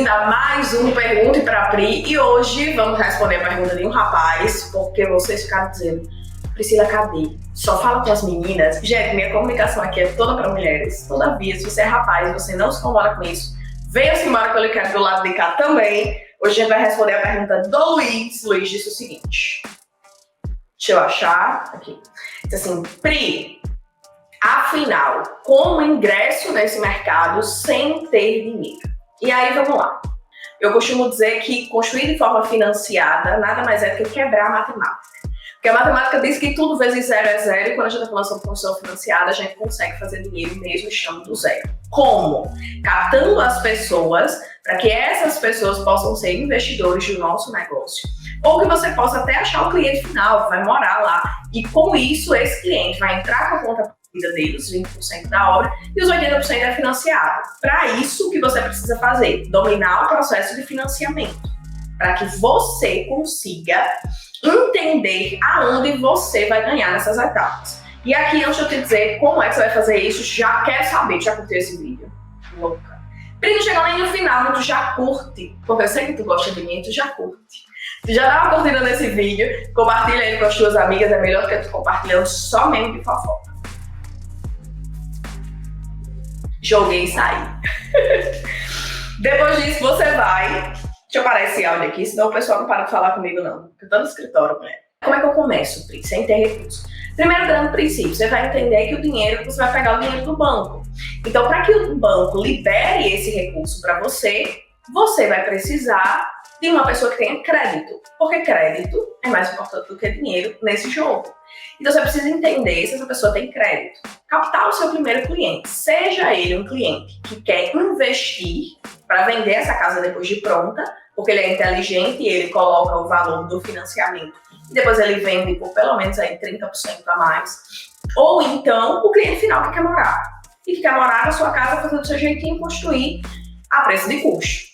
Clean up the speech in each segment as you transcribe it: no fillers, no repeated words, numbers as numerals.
bem-vindo a mais um Pergunte pra Pri. E hoje vamos responder a pergunta de um rapaz, porque vocês ficaram dizendo: Priscila, cadê? Só fala com as meninas. Gente, minha comunicação aqui é toda para mulheres. Todavia, se você é rapaz e você não se incomoda com isso, venha-se embora que eu lhe quero do lado de cá também. Hoje a gente vai responder a pergunta do Luiz. Luiz disse o seguinte. Deixa eu achar aqui. Diz assim: Pri, afinal, como ingresso nesse mercado sem ter dinheiro? E aí, vamos lá. Eu costumo dizer que construir de forma financiada nada mais é do que quebrar a matemática. Porque a matemática diz que tudo vezes zero é zero, e quando a gente está falando sobre construção financiada, a gente consegue fazer dinheiro mesmo estando do zero. Como? Captando as pessoas para que essas pessoas possam ser investidores do nosso negócio. Ou que você possa até achar o cliente final, que vai morar lá, e com isso esse cliente vai entrar com a conta dele, os 20% da obra, e os 80% é financiado. Para isso, o que você precisa fazer? Dominar o processo de financiamento, para que você consiga entender aonde você vai ganhar nessas etapas. E aqui, antes de eu te dizer como é que você vai fazer isso, já quero saber, já curtiu esse vídeo? Louca. Pri, não chegou nem no final, mas tu já curte, porque eu sei que tu gosta de mim, tu já curte. Tu já dá uma curtida nesse vídeo, compartilha ele com as tuas amigas, é melhor do que tu compartilhando só mesmo de fofoca. Joguei e saí. Depois disso, você vai... Deixa eu parar esse áudio aqui, senão o pessoal não para de falar comigo, não. Eu tô no escritório, mulher. Como é que eu começo, Pri, sem ter recurso? Primeiro grande princípio, você vai entender que o dinheiro, você vai pegar o dinheiro do banco. Então, para que o banco libere esse recurso para você, você vai precisar de uma pessoa que tenha crédito. Porque crédito é mais importante do que dinheiro nesse jogo. Então, você precisa entender se essa pessoa tem crédito. Captar o seu primeiro cliente. Seja ele um cliente que quer investir para vender essa casa depois de pronta, porque ele é inteligente e ele coloca o valor do financiamento e depois ele vende por pelo menos aí 30% a mais. Ou então o cliente final que quer morar. E que quer morar na sua casa, fazer do seu jeitinho, construir a preço de custo.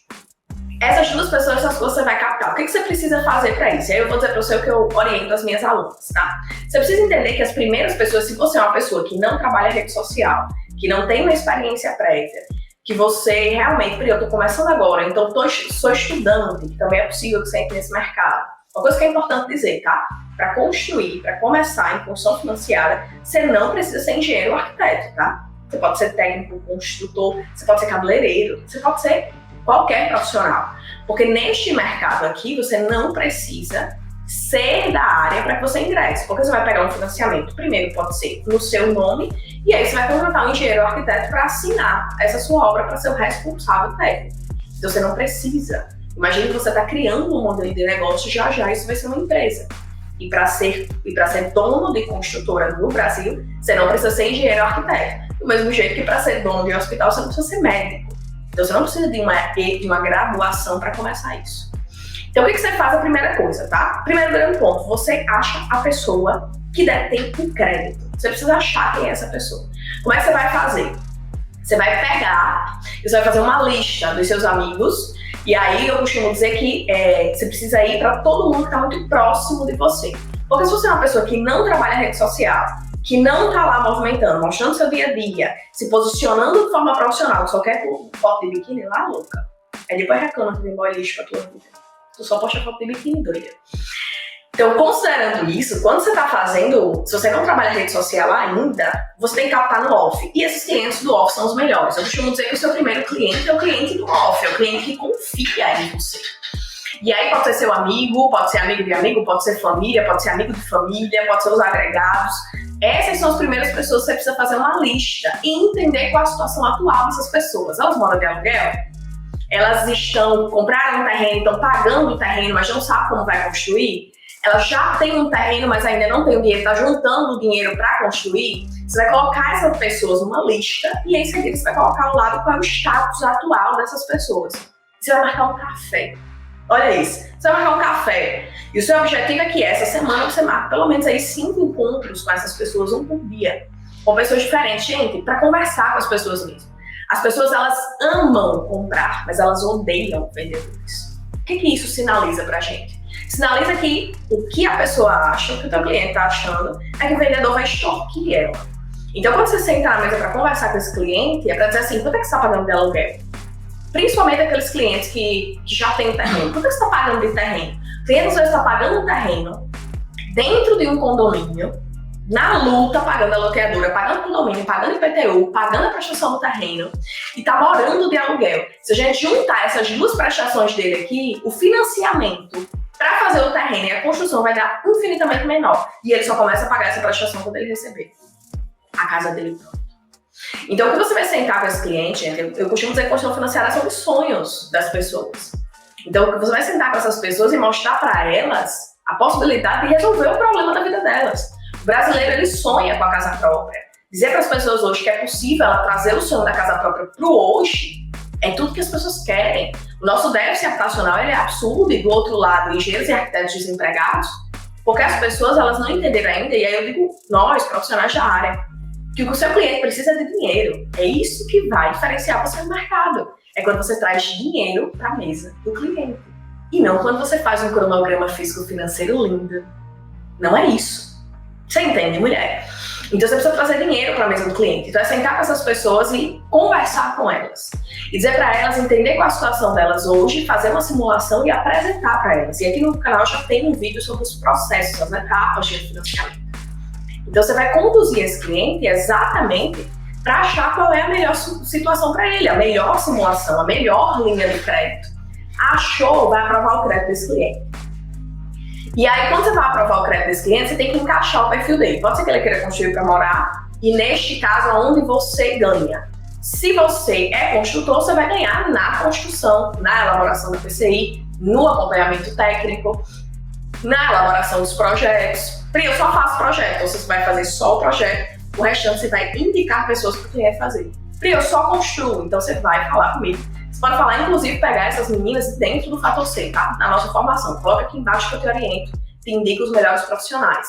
Essas duas pessoas, essas coisas você vai captar. O que você precisa fazer para isso? E aí eu vou dizer para você o que eu oriento as minhas alunas, tá? Você precisa entender que as primeiras pessoas, se você é uma pessoa que não trabalha rede social, que não tem uma experiência prévia, que você realmente, eu tô começando agora, então sou estudante, que também é possível que você entre nesse mercado. Uma coisa que é importante dizer, tá? Para construir, para começar em construção financiada, você não precisa ser engenheiro ou arquiteto, tá? Você pode ser técnico, construtor, você pode ser cabeleireiro, você pode ser qualquer profissional. Porque neste mercado aqui, você não precisa ser da área para que você ingresse. Porque você vai pegar um financiamento, primeiro pode ser no seu nome, e aí você vai contratar um engenheiro ou arquiteto para assinar essa sua obra para ser o responsável técnico. Então você não precisa. Imagina que você está criando um modelo de negócio, já isso vai ser uma empresa. E para ser dono de construtora no Brasil, você não precisa ser engenheiro ou arquiteto. Do mesmo jeito que para ser dono de um hospital, você não precisa ser médico. Então você não precisa de uma graduação para começar isso. Então o que você faz? A primeira coisa, tá? Primeiro grande ponto, você acha a pessoa que detém o crédito. Você precisa achar quem é essa pessoa. Como é que você vai fazer? Você vai pegar e você vai fazer uma lista dos seus amigos. E aí eu costumo dizer que você precisa ir para todo mundo que está muito próximo de você. Porque se você é uma pessoa que não trabalha em rede social, que não está lá movimentando, mostrando seu dia a dia, se posicionando de forma profissional, só quer foto de biquíni lá, louca. Aí depois reclama que vem boy lixo pra tua vida. Tu só posta foto de biquíni, doida. Então, considerando isso, quando você está fazendo, se você não trabalha em rede social ainda, você tem que captar no off. E esses clientes do off são os melhores. Eu costumo dizer que o seu primeiro cliente é o cliente do off, é o cliente que confia em você. E aí pode ser seu amigo, pode ser amigo de amigo, pode ser família, pode ser amigo de família, pode ser os agregados. Essas são as primeiras pessoas que você precisa fazer uma lista e entender qual a situação atual dessas pessoas. Elas moram de aluguel? Elas compraram um terreno, estão pagando o terreno, mas não sabem como vai construir? Elas já têm um terreno, mas ainda não tem o dinheiro, está juntando o dinheiro para construir? Você vai colocar essas pessoas numa lista e em seguida você vai colocar ao lado qual é o status atual dessas pessoas. Você vai marcar um café. Olha isso, você vai marcar um café. E o seu objetivo é que essa semana você marque pelo menos aí 5 encontros com essas pessoas, um por dia. Com pessoas diferentes, gente, para conversar com as pessoas mesmo. As pessoas, elas amam comprar, mas elas odeiam vendedores. O que isso sinaliza pra gente? Sinaliza que o que a pessoa acha, o que o teu cliente tá achando, é que o vendedor vai extorquir ela. Então, quando você senta na mesa para conversar com esse cliente, é para dizer assim: quanto é que você está pagando de aluguel? Principalmente aqueles clientes que já têm terreno. Quanto você está pagando de terreno? O cliente às vezes está pagando um terreno dentro de um condomínio, na luta, pagando a loteadora, pagando condomínio, pagando IPTU, pagando a prestação do terreno e está morando de aluguel. Se a gente juntar essas duas prestações dele aqui, o financiamento para fazer o terreno e a construção vai dar infinitamente menor. E ele só começa a pagar essa prestação quando ele receber a casa dele pronta. Então, o que você vai sentar com esse cliente, eu costumo dizer que construção financeira são os sonhos das pessoas. Então, você vai sentar com essas pessoas e mostrar para elas a possibilidade de resolver o problema da vida delas. O brasileiro, ele sonha com a casa própria. Dizer para as pessoas hoje que é possível ela trazer o sonho da casa própria para o hoje é tudo que as pessoas querem. O nosso déficit habitacional ele é absurdo e do outro lado, engenheiros e arquitetos desempregados, porque as pessoas elas não entenderam ainda, e aí eu digo nós, profissionais da área, que o seu cliente precisa de dinheiro. É isso que vai diferenciar você no mercado. É quando você traz dinheiro para a mesa do cliente. E não quando você faz um cronograma físico-financeiro lindo. Não é isso. Você entende, mulher? Então você precisa trazer dinheiro para a mesa do cliente. Então é sentar com essas pessoas e conversar com elas. E dizer para elas, entender qual a situação delas hoje, fazer uma simulação e apresentar para elas. E aqui no canal já tem um vídeo sobre os processos, as etapas de financiamento. Então você vai conduzir esse cliente exatamente para achar qual é a melhor situação para ele, a melhor simulação, a melhor linha de crédito. Achou, vai aprovar o crédito desse cliente. E aí, quando você vai aprovar o crédito desse cliente, você tem que encaixar o perfil dele. Pode ser que ele queira construir para morar, e neste caso, onde você ganha. Se você é construtor, você vai ganhar na construção, na elaboração do PCI, no acompanhamento técnico, na elaboração dos projetos. Pri, eu só faço projeto, então você vai fazer só o projeto, o restante você vai indicar pessoas para o cliente fazer. Pri, eu só construo, então você vai falar comigo. Você pode falar, inclusive, pegar essas meninas dentro do Fator C, tá? Na nossa formação. Coloca aqui embaixo que eu te oriento, te indico os melhores profissionais.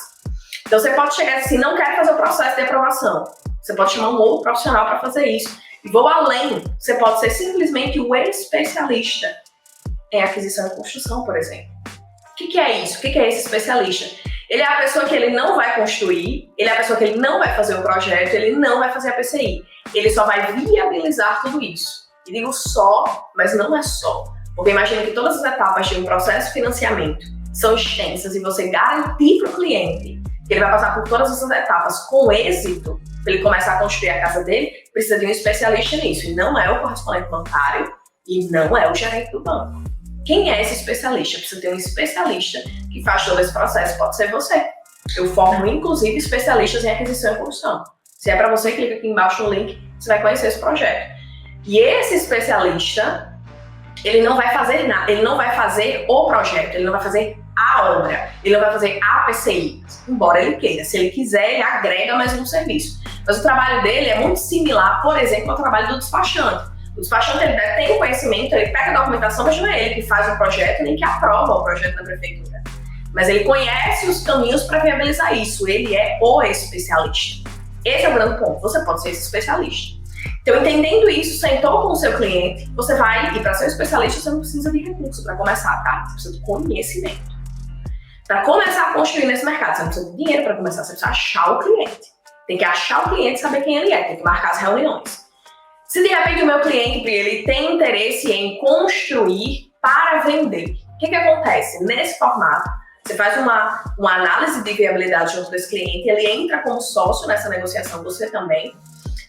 Então você pode chegar assim, não quer fazer o processo de aprovação. Você pode chamar um outro profissional para fazer isso. E vou além, você pode ser simplesmente o especialista em aquisição e construção, por exemplo. O que é isso? O que é esse especialista? Ele é a pessoa que ele não vai construir, ele é a pessoa que ele não vai fazer o projeto, ele não vai fazer a PCI. Ele só vai viabilizar tudo isso. E digo só, mas não é só. Porque imagina que todas as etapas de um processo de financiamento são extensas e você garantir para o cliente que ele vai passar por todas essas etapas com êxito, para ele começar a construir a casa dele, precisa de um especialista nisso. E não é o correspondente bancário e não é o gerente do banco. Quem é esse especialista? Precisa ter um especialista que faz todo esse processo. Pode ser você. Eu formo, inclusive, especialistas em aquisição e construção. Se é para você, clica aqui embaixo no link, você vai conhecer esse projeto. E esse especialista, ele não vai fazer nada, ele não vai fazer o projeto, ele não vai fazer a obra, ele não vai fazer a PCI, embora ele queira. Se ele quiser, ele agrega mais um serviço. Mas o trabalho dele é muito similar, por exemplo, ao trabalho do despachante. O despachante, ele tem o conhecimento, ele pega a documentação, mas não é ele que faz o projeto, nem que aprova o projeto da prefeitura. Mas ele conhece os caminhos para viabilizar isso, ele é o especialista. Esse é o grande ponto, você pode ser esse especialista. Então, entendendo isso, sentou com o seu cliente, você vai, e para ser um especialista, você não precisa de recurso para começar, tá? Você precisa de conhecimento. Para começar a construir nesse mercado, você não precisa de dinheiro para começar, você precisa achar o cliente. Tem que achar o cliente e saber quem ele é, tem que marcar as reuniões. Se de repente o meu cliente, ele tem interesse em construir para vender, o que acontece? Nesse formato, você faz uma análise de viabilidade junto desse cliente, ele entra como sócio nessa negociação, você também.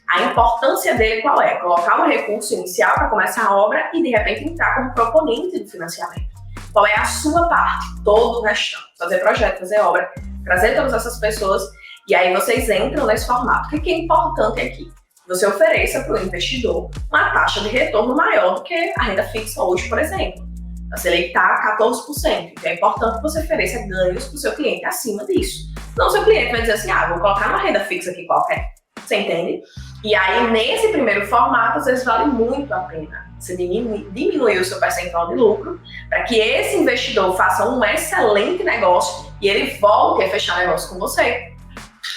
A importância dele qual é? Colocar o recurso inicial para começar a obra e de repente entrar como proponente do financiamento. Qual é a sua parte? Todo o restante. Fazer projeto, fazer obra, trazer todas essas pessoas e aí vocês entram nesse formato. O que é importante aqui? Você ofereça para o investidor uma taxa de retorno maior do que a renda fixa hoje, por exemplo. A Selic está a 14%. Então é importante que você ofereça ganhos para o seu cliente acima disso. Senão o seu cliente vai dizer assim, vou colocar uma renda fixa aqui qualquer. Você entende? E aí, nesse primeiro formato, às vezes vale muito a pena você diminuir o seu percentual de lucro para que esse investidor faça um excelente negócio e ele volte a fechar negócio com você.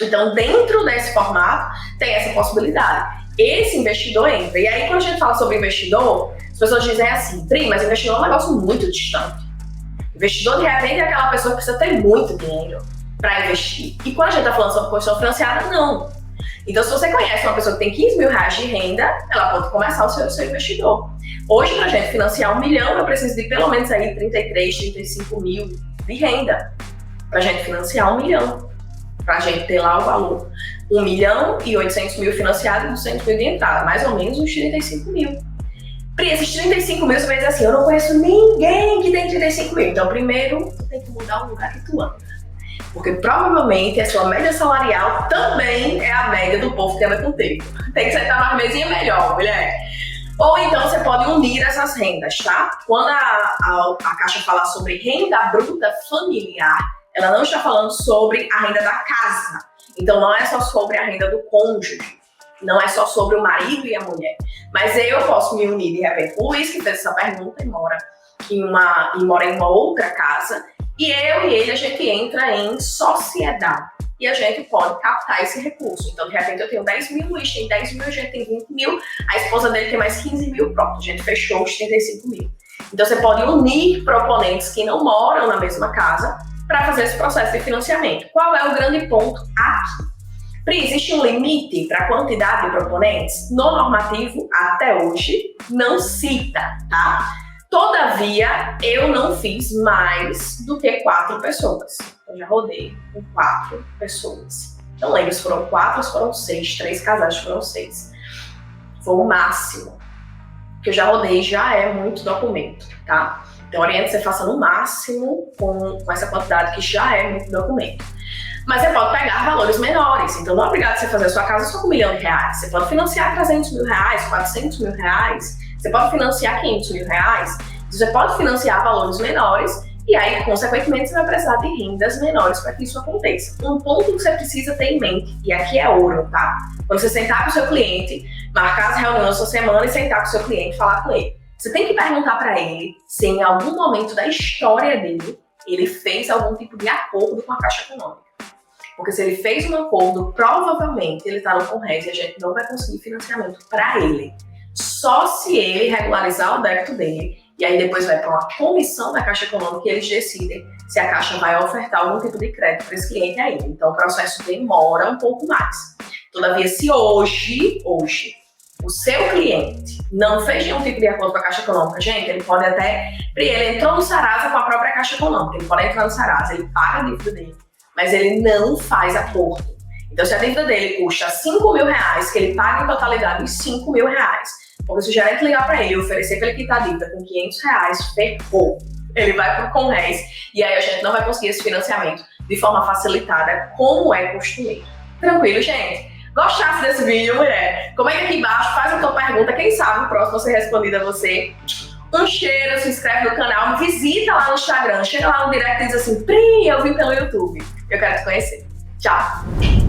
Então, dentro desse formato, tem essa possibilidade. Esse investidor entra. E aí, quando a gente fala sobre investidor, as pessoas dizem assim, Pri, mas investidor é um negócio muito distante. Investidor, de repente, é aquela pessoa que precisa ter muito dinheiro para investir. E quando a gente está falando sobre construção financiada, não. Então, se você conhece uma pessoa que tem 15 mil reais de renda, ela pode começar o seu investidor. Hoje, pra gente financiar 1 milhão, eu preciso de pelo menos aí 33, 35 mil de renda. Pra gente financiar 1 milhão. Pra gente ter lá o valor. 1 milhão e 800 mil financiado e 200 mil de entrada. Mais ou menos uns 35 mil. Pri, esses 35 mil, você vai dizer assim, eu não conheço ninguém que tem 35 mil. Então, primeiro, tu tem que mudar o lugar que tu anda. Porque provavelmente a sua média salarial também é a média do povo que anda contigo. Tem que sentar numa mesinha melhor, mulher. Ou então você pode unir essas rendas, tá? Quando a Caixa fala sobre renda bruta familiar, ela não está falando sobre a renda da casa. Então não é só sobre a renda do cônjuge. Não é só sobre o marido e a mulher. Mas eu posso me unir, de repente, o Luiz que fez essa pergunta e mora em uma outra casa, e eu e ele, a gente entra em sociedade. E a gente pode captar esse recurso. Então, de repente, eu tenho 10 mil, o Luiz tem 10 mil, a gente tem 20 mil, a esposa dele tem mais 15 mil, pronto, a gente fechou os 35 mil. Então, você pode unir proponentes que não moram na mesma casa para fazer esse processo de financiamento. Qual é o grande ponto aqui? Pri, existe um limite para a quantidade de proponentes? No normativo, até hoje, não cita, tá? Todavia, eu não fiz mais do que 4 pessoas. Eu já rodei com 4 pessoas. Não lembro se foram 4 ou se foram 6. 3 casais foram 6. Foi o máximo. Que eu já rodei, já é muito documento, tá? Então, oriento você faça no máximo com essa quantidade que já é muito documento. Mas você pode pegar valores menores. Então, não é obrigado você fazer a sua casa só com R$1 milhão. Você pode financiar R$300 mil, R$400 mil. Você pode financiar R$500 mil. Você pode financiar valores menores e aí, consequentemente, você vai precisar de rendas menores para que isso aconteça. Um ponto que você precisa ter em mente, e aqui é ouro, tá? Quando você sentar com o seu cliente, marcar as reuniões da sua semana e sentar com o seu cliente e falar com ele. Você tem que perguntar para ele se em algum momento da história dele, ele fez algum tipo de acordo com a Caixa Econômica. Porque se ele fez um acordo, provavelmente ele está no Conres e a gente não vai conseguir financiamento para ele. Só se ele regularizar o débito dele, e aí depois vai para uma comissão da Caixa Econômica e eles decidem se a Caixa vai ofertar algum tipo de crédito para esse cliente aí. Então o processo demora um pouco mais. Todavia, se hoje, o seu cliente não fez nenhum tipo de acordo com a Caixa Econômica, gente, ele pode até... Ele entrou no Serasa com a própria Caixa Econômica, ele pode entrar no Serasa, ele paga a dívida dele, mas ele não faz acordo. Então, se a dívida dele custa R$5 mil, que ele paga em totalidade os R$5 mil, porque se o gerente ligar para ele e oferecer para ele quitar a dívida com R$500, ferrou. Ele vai para o Conres e aí a gente não vai conseguir esse financiamento de forma facilitada, como é costumeiro. Tranquilo, gente? Gostasse desse vídeo, mulher? Comenta aqui embaixo, faz a tua pergunta, quem sabe no próximo você respondida a você. Um cheiro, se inscreve no canal, me visita lá no Instagram, chega lá no direct e diz assim, Pri, eu vim pelo YouTube. Eu quero te conhecer. Tchau!